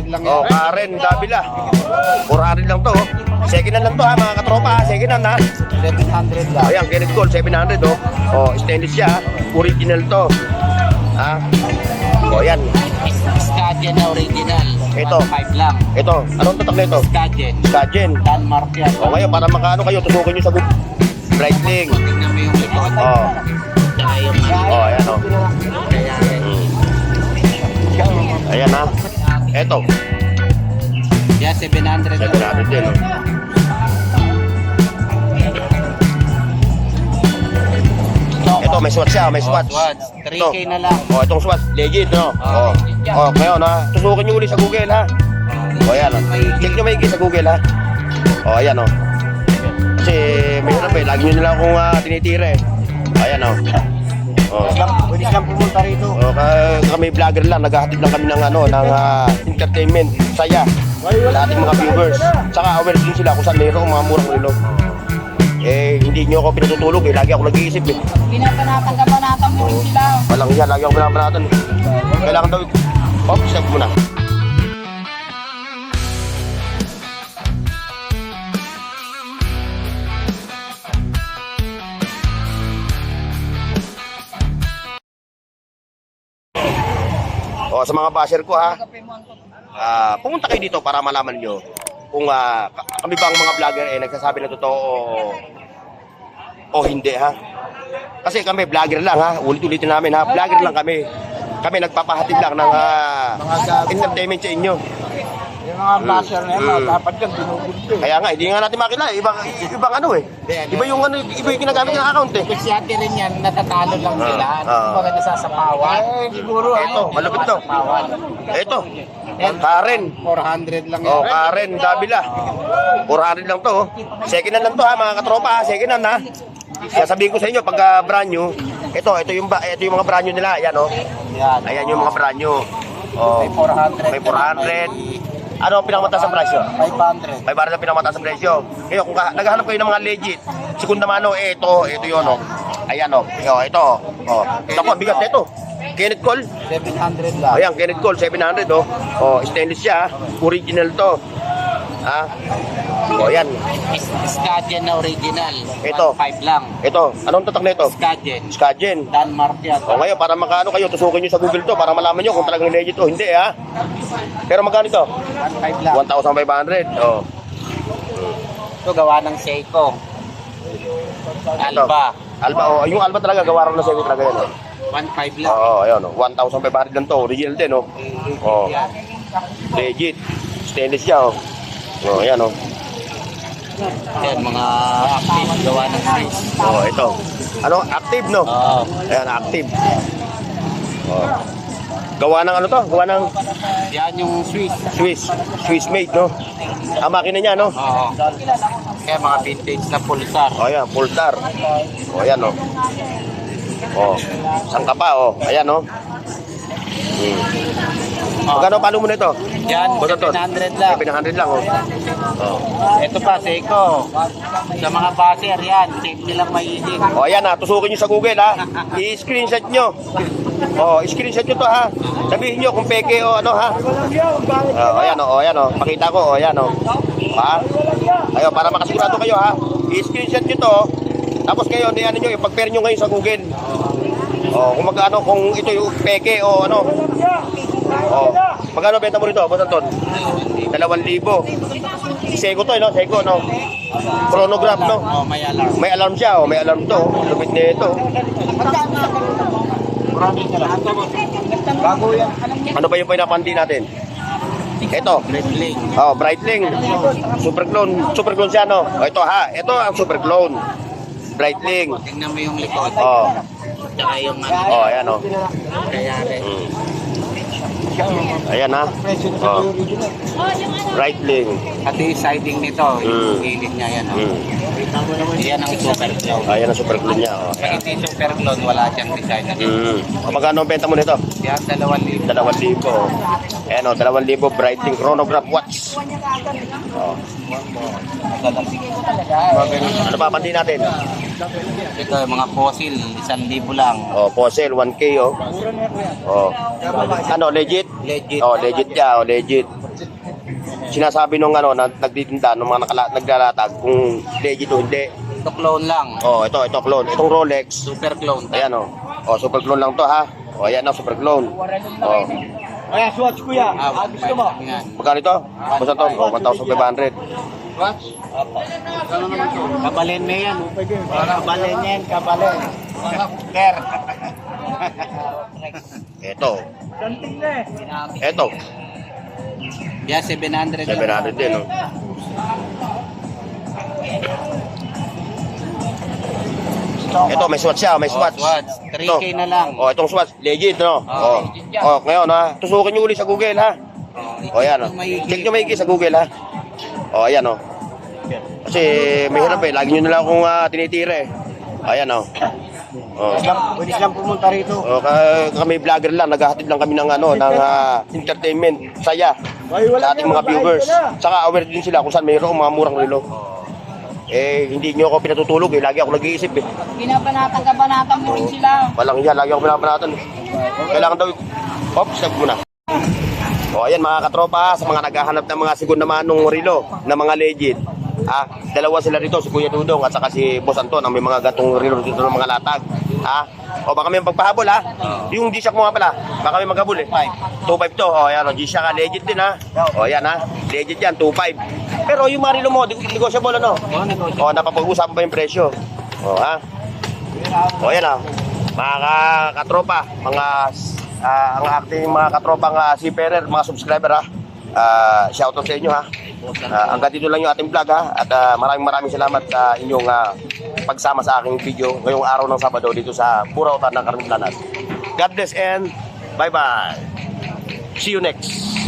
400 lang yan. Oh, Karen, Davila. 400 lang to. Second hand lang to ha, mga katropa. Second hand ha. 700 lang. Ayan, Kenneth Cole, 700 oh. Oh, stainless siya. Original to. Ha? Oh, yan. Skagen na original. Ito. 5 lang. Ito, anong tatak na ito? Skagen. Skagen. Denmark yan. O ngayon, para makaano kayo, tusukin nyo sa Google. Brightling. Tingnan mo yung likod. Oh. Tsaka yung Oh, ayan oh. Kaya Ayan ha. Ito. yeah, 700 lang. 700 din oh. Ito, may swatch siya, may swatch. Swatch. 3K na lang. Oh, itong swatch, legit no? Oh. Oh, ngayon ha. Tusukin nyo ulit sa Google ha. Oh, ayan oh. Check nyo maigi sa Google ha. Oh, ayan oh. Kasi may hirap eh, lagi nyo nila akong tinitira eh. Ayan oh. Oh. Pwede siyang pumunta rito. Oh, kami vlogger lang, naghahatid lang kami ng ano, ng entertainment, saya sa ating mga viewers. Saka aware din sila kung saan mayroong mga murang relo. Eh, hindi nyo ako pinatutulog eh, lagi ako nag-iisip eh. Pinapanatan mo rin sila. Walang yan, lagi ako pinapanatan. Kailangan daw, step muna. O, sa mga basher ko ha, pumunta kayo dito para malaman nyo kung kami bang mga vlogger nagsasabi ng totoo o hindi ha. Kasi kami vlogger lang ha, ulit-ulitin namin ha, vlogger lang kami. Kami nagpapahatid lang ng entertainment sa inyo. Yung mga basher na yan, dapat yan, binubulto. Kaya nga, hindi nga natin makilala, ibang ano eh. Iba yung ano, iba yung ginagamit ng account eh. Kasi ate rin yan, natatalo lang sila. Kumbaga nasasapawan. Siguro, Ito, malapit to. nasasapawan. Ito, Karen. 400 lang yan. Oh, Karen, Davila. 400 lang to. Second hand lang to ha, mga katropa. Second hand ha. Sasabihin ko sa inyo, pag brand new, ito yung mga brand new nila. Ayan oh. Yan. Ayan yung mga brand new. Oh, May 400. may 400. Ano ang pinakamataas ang presyo? 500. 500 ang pinakamataas ang presyo. Ngayon, kung naghahanap kayo ng mga legit, segunda mano, ito yun oh. Ayan oh. Ito. Oh. Ito po, bigat na ito. Kenneth Cole. 700 lang. Ayan, Kenneth Cole, 700 oh. Oh, stainless siya. Original to. Ha? Oh, yan. Skagen na original. Ito. 5 lang. Ito, anong tatak na ito? Skagen. Skagen. Denmark yan. O ngayon, para makaano kayo, tusukin nyo sa Google to para malaman nyo kung talagang legit o hindi ha. Pero magkano ito? 1.5 lang. 1,500. Oh. Ito gawa ng Seiko. Ito. Alba. Alba, oh. Yung Alba talaga, gawa rin na sa talaga yan. Oh. 1.5 lang. Oo, ayun. 1,500 lang to. Original din, oh. Oh. Legit. Stainless siya, oh. Oh, ayan, oh. Yan, mga active gawa ng Swiss. Oh, ito. Ano? Active, no? Oo. Ayan, active. Oh. Gawa ng ano to? Gawa ng Yan yung Swiss. Swiss made, no? Ang makina niya, no? Oo. Kaya mga vintage na pulsar. Oh, ayan, Polestar. Oh, ayan, oh. Oh, sangka pa, oh. Ayan, oh. Magkano palo mo na ito? Yan, Basta to? 700 lang. 700 lang, oh. Oh. Ito pa, Seiko. Sa mga baser yan, safe nilang maihin. Oh, ayan ha, tusukin nyo sa Google ha. I-screenshot nyo. Oh, i-screenshot nyo to ha. Sabihin nyo kung peke o ano ha. Oh, ayan oh. Pakita ko, oh, ayan oh. Ha? Ayo, para makasigurado kayo ha. I-screenshot nyo to. Tapos kayo, ano nyo, ipag-pair nyo ngayon sa Google. Oh, kung magkano, kung ito yung peke o ano. Oh, magkano benta mo rito, Boss Anton? 2,000. Seiko to, no? Seiko, no? Chronograph, no? Oh, may alarm. May alarm siya, oh. May alarm to. Lupit na ito. Bago yan. Ano ba yung pinapandi natin? Ito. Breitling. Oh, Breitling. Super clone siya, no? Oh, ito ha. Ito ang super clone. Breitling. Tingnan mo yung likod. Oh. Tsaka yung ano. Oh, ayan, oh. Kaya rin. Ayan ha. Oh. Breitling. Pati yung siding nito, yung gilid niya yan. Yan ang super clone. Ayan ang super clone niya, oh. Pag hindi super clone, wala siyang design. Magkano ang benta mo nito? Yan, 2,000. 2,000. Ayan o, 2,000 Breitling chronograph watch. Oh. Ano pa pandi natin? Ito, yung mga fossil, 1,000 lang. Oh, fossil 1K oh. Oh. Ano legit? Legit. Oh, legit siya, oh, legit. sinasabi nung ano, nagtitinda, ng mga naglalatag, kung legit o hindi. Ito clone lang. Oh, ito clone. Itong Rolex, Super clone. ayan oh. Oh, super clone lang to ha. Oh, ayan oh, super clone. Oh. Kaya, swatch kuya. Gusto mo? Yan. Magkano ito? Basta to, oh, 1,500. Watch. Kabalin na yan. Kabalen yan, kabalen. Ker. Ito. Ito. Yan, 700. 700 din oh. Ito, may swatch siya, may swatch. Swatch. 3K na lang. Oh, itong swatch, legit, no? Oh. legit yan. Oh, ngayon ha, tusukin nyo uli sa Google ha. Oh, ayan oh. Check nyo maigi sa Google ha. Oh, ayan oh. Kasi mahirap eh, lagi nyo nila akong tinitira eh. Ayan oh. Oh. Pwede silang pumunta rito. Oh, kami vlogger lang, naghahatid lang kami ng ano, ng entertainment, saya sa ating mga viewers. Saka aware din sila kung saan mayroong mga murang relo. Eh, hindi nyo ako pinatutulog eh, lagi ako nag-iisip eh. Kabanatan mo rin sila. Walang yan, lagi ako pinapanatan. Kailangan daw, step muna. O ayan mga katropa, sa mga naghahanap ng mga segunda manong relo, na mga legit. Dalawa sila rito, si Kuya Dudong at saka si Boss Anton, ang may mga gatong relo dito ng mga latag. O baka may pagpahabol ha. Yung G-Shock mo nga pala, baka may maghabol eh. 2.5 to, o ayan o, G-Shock legit din ha. O ayan ha, legit yan, 2.5. Pero yung mga relo mo, negotiable ano? O napapag-usapan pa yung presyo. O ha. O ayan ha, mga katropa, mga ang ating mga katropang seafarer, mga subscriber ha. Shoutout sa inyo ha. Hanggang dito lang yung ating vlog ha. At maraming salamat sa inyong pagsama sa aking video ngayong araw ng Sabado dito sa Burautan ng Karimplanas. God bless and bye bye. See you next.